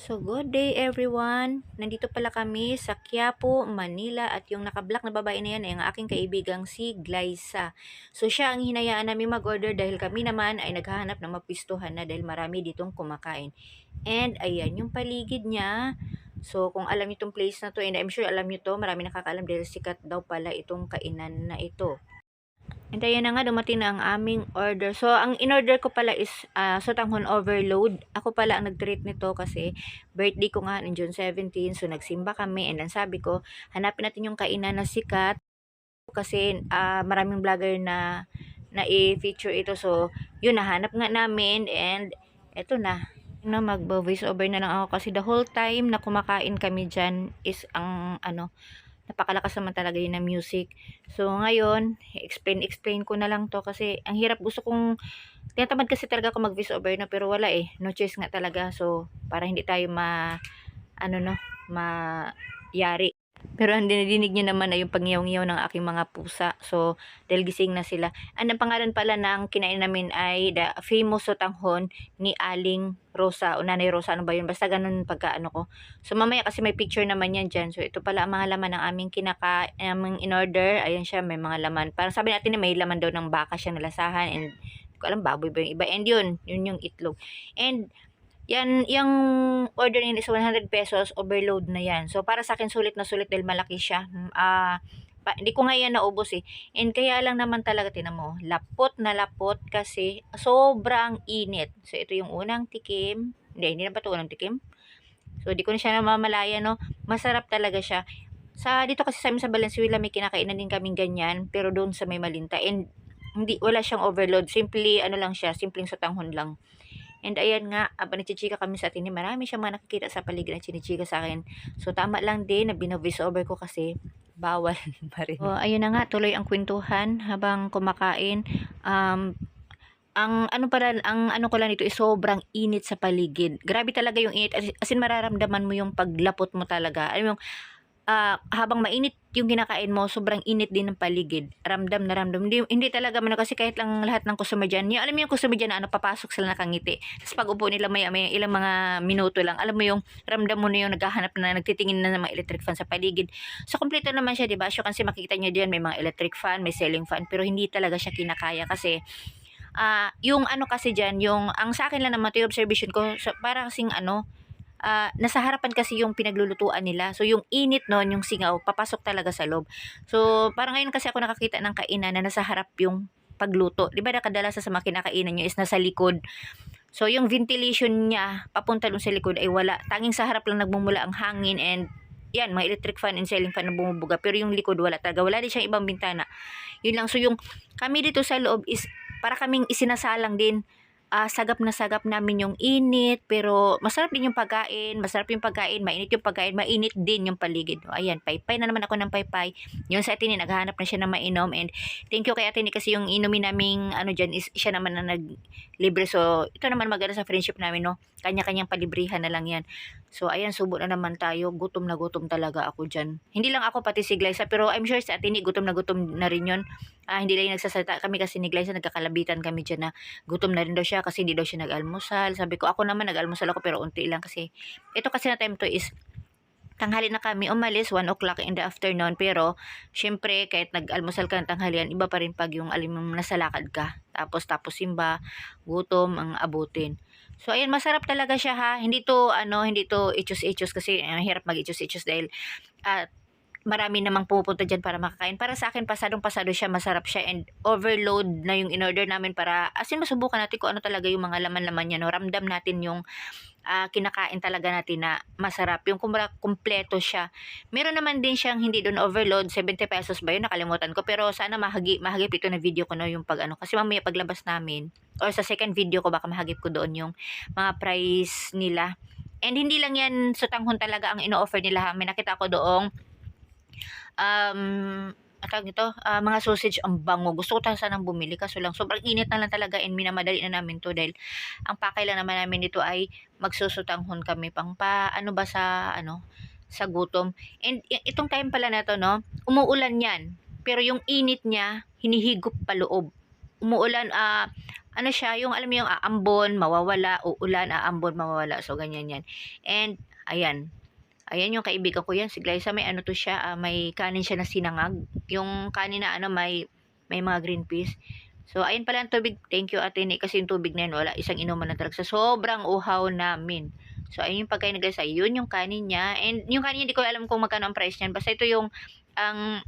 So, good day everyone! Nandito pala kami sa Quiapo, Manila at yung naka-black na babae na yan ay ang aking kaibigang si Glyza. So, siya ang hinayaan namin mag-order dahil kami naman ay naghahanap ng mapistuhan na dahil marami ditong kumakain. And ayan yung paligid niya. So, kung alam niyo itong place na to, and I'm sure alam niyo to, marami nakakaalam dahil sikat daw pala itong kainan na ito. And ayan na nga, dumating na ang aming order. So, ang in-order ko pala is sotanghon overload. Ako pala ang nag-treat nito kasi birthday ko nga ng June 17. So, nagsimba kami and then sabi ko, hanapin natin yung kainan na sikat kasi maraming vlogger na i-feature ito. So, yun, nahanap nga namin and eto na mag-voice over na lang ako kasi the whole time na kumakain kami dyan is ang napakalakas naman talaga yun ng music. So, ngayon, explain ko na lang to kasi ang hirap, gusto kong, tinatamad kasi talaga ako mag voice over na pero wala no choice nga talaga. So, para hindi tayo mayari. Pero ang dinidinig nyo naman ay yung pangyaw-ngiyaw ng aking mga pusa. So, dahil gising na sila. Ang pangalan pala ng kinain namin ay the famous sotanghon ni Aling Rosa o Nanay Rosa. Ano ba yun? Basta ganun pagkaano ko. So, mamaya kasi may picture naman yan dyan. So, ito pala ang mga laman ng aming aming in-order. Ayan siya, may mga laman. Parang sabi natin na may laman daw ng baka siya nalasahan. And, hindi ko alam, baboy ba yung iba. And yun yung itlog. And, yan, yung order niya is 100 pesos, overload na yan. So, para sa akin, sulit na sulit dahil malaki siya. Hindi ko nga yan naubos And kaya lang naman talaga, tinan mo, lapot na lapot kasi sobrang init. So, ito yung unang tikim. Hindi na ba ito unang tikim? So, di ko na siya namamalaya, no? Masarap talaga siya. Dito kasi sa amin sa Valenzuela, may kinakainan din kaming ganyan, pero doon sa may Malinta. And wala siyang overload. Simply, lang siya, simpleng sotanghon lang. And ayan nga, nagchichika kami sa atin, marami siyang mga nakikita sa paligid na chinichika sa akin. So, tama lang din na bino-voice over ko kasi bawal pa rin. So, ayun na nga, tuloy ang kwentuhan habang kumakain. Ang ano ko lang dito is sobrang init sa paligid. Grabe talaga yung init. As in, mararamdaman mo yung paglapot mo talaga. Alam mo yung habang mainit yung kinakain mo, sobrang init din ng paligid. Ramdam na ramdam. Hindi talaga kasi kahit lang lahat ng customer dyan. Alam mo yung customer dyan na papasok sila nakangiti. Tapos pag upo nila may ilang mga minuto lang, alam mo yung ramdam mo na yung naghahanap na, nagtitingin na ng mga electric fan sa paligid. So, kompleto naman siya, diba? So, kasi makikita nyo dyan, may mga electric fan, may ceiling fan, pero hindi talaga siya kinakaya kasi yung kasi dyan, ang sa akin lang naman, yung observation ko, para kasing nasa harapan kasi yung pinaglulutuan nila. So, yung init nun, yung singaw, papasok talaga sa loob. So, parang ngayon kasi ako nakakita ng kainan na nasa harap yung pagluto. Di ba nakadalasan sa mga kinakainan nyo is nasa likod. So, yung ventilation niya, papunta dun sa likod ay wala. Tanging sa harap lang nagmumula ang hangin and yan, mga electric fan and ceiling fan na bumubuga. Pero yung likod wala talaga. Wala din siyang ibang bintana. Yun lang. So, yung kami dito sa loob is para kaming isinasalang din, sagap na sagap namin yung init, pero masarap din yung pagkain, mainit yung pagkain, mainit din yung paligid. O, ayan, paypay na naman ako ng paypay. Yung sa atin, naghahanap na siya na mainom, and thank you kay atin kasi yung inumin naming dyan is siya naman na naglibre. So, ito naman maganda sa friendship namin, no? Kanya-kanyang palibrihan na lang yan. So, ayan, subo na naman tayo. Gutom na gutom talaga ako dyan. Hindi lang ako, pati si Glyza, pero I'm sure sa atin, gutom na rin yun. Hindi lang yung nagsasalita kami kasi ni Glyza, nagkakalabitan kami dyan na gutom na rin daw siya kasi hindi daw siya nag-almusal. Sabi ko, ako naman nag-almusal ako pero unti lang kasi ito kasi na time to is tanghali na kami umalis, 1 o'clock in the afternoon. Pero, syempre, kahit nag-almusal ka ng tanghalian, iba pa rin pag yung alim mong nasa lakad ka. Tapos simba, gutom ang abutin. So, ayan, masarap talaga siya ha. Hindi to ichus-ichus kasi hirap mag-ichus-ichus dahil marami namang pupunta dyan para makakain. Para sa akin, pasadong-pasado siya, masarap siya, and overload na yung in-order namin para, masubukan natin kung ano talaga yung mga laman-laman niya, no? Ramdam natin yung kinakain talaga natin na masarap. Yung kumpleto siya. Meron naman din siyang hindi doon overload, 70 pesos ba yun? Nakalimutan ko. Pero sana mahagip ito na video ko, no? Yung kasi mamaya paglabas namin, or sa second video ko, baka mahagip ko doon yung mga price nila. And hindi lang yan sotanghon talaga ang ino-offer nila ha. May nakita ko doong mga sausage, ang bango. Gusto ko sanang bumili kaso lang sobrang init na lang talaga and minamadali na namin to dahil ang pakay lang naman namin dito ay magsusutanghon kami pang sa gutom. And itong time pala na to, no, umuulan yan. Pero yung init niya, hinihigop pa loob. Umuulan, ano siya, yung alam mo yung aambon, mawawala, uulan, aambon, mawawala. So, ganyan yan. And, ayan. Ayan yung kaibigan ko yan, si Glyza. May ano to siya, may kanin siya na sinangag. Yung kanin na ano, may mga green peas. So, ayun pala ang tubig. Thank you, Ate Ni. Kasi yung tubig na yun, wala isang inuman na talaga. Sa sobrang uhaw namin. So, ayun yung pagkain na Glyza. Yun yung kanin niya. And yung kanin niya, hindi ko alam kung magkano ang price niyan. Basta ito yung, ang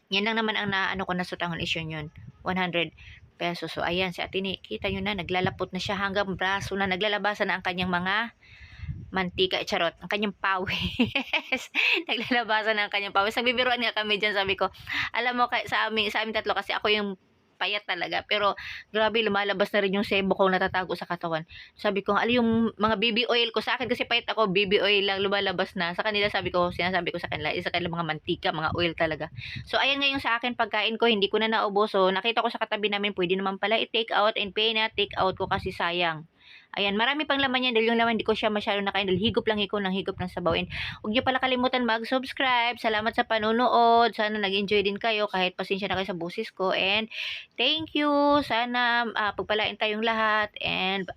yan lang naman ang naano ko na sutangon is yun, 100 pesos. So, ayan, si Ate Ni, kita nyo na, naglalapot na siya hanggang braso na, naglalabasan na ang kanyang mga mantika, charot, ang kanyang pawis. Naglalabasan na ang kanyang pawis. Nagbibiruan nga kami dyan, sabi ko, alam mo, sa amin tatlo, kasi ako yung payat talaga. Pero, grabe, lumalabas na rin yung sebo ko natatago sa katawan. Sabi ko, yung mga baby oil ko sa akin, kasi payat ako, baby oil lang lumalabas na. Sa kanila, sinasabi ko sa kanila, sa kanila mga mantika, mga oil talaga. So, ayan ngayon sa akin, pagkain ko, hindi ko na naubos. So, nakita ko sa katabi namin, pwede naman pala i-take out and pay na, take out ko kasi sayang. Ayan, marami pang laman yan dahil yung laman, hindi ko siya masyado nakain dahil higop lang iko ng higop ng sabaw. And huwag niyo pala kalimutan mag-subscribe. Salamat sa panonood. Sana nag-enjoy din kayo kahit pasensya na kayo sa busis ko. And thank you. Sana pagpalain tayong lahat. And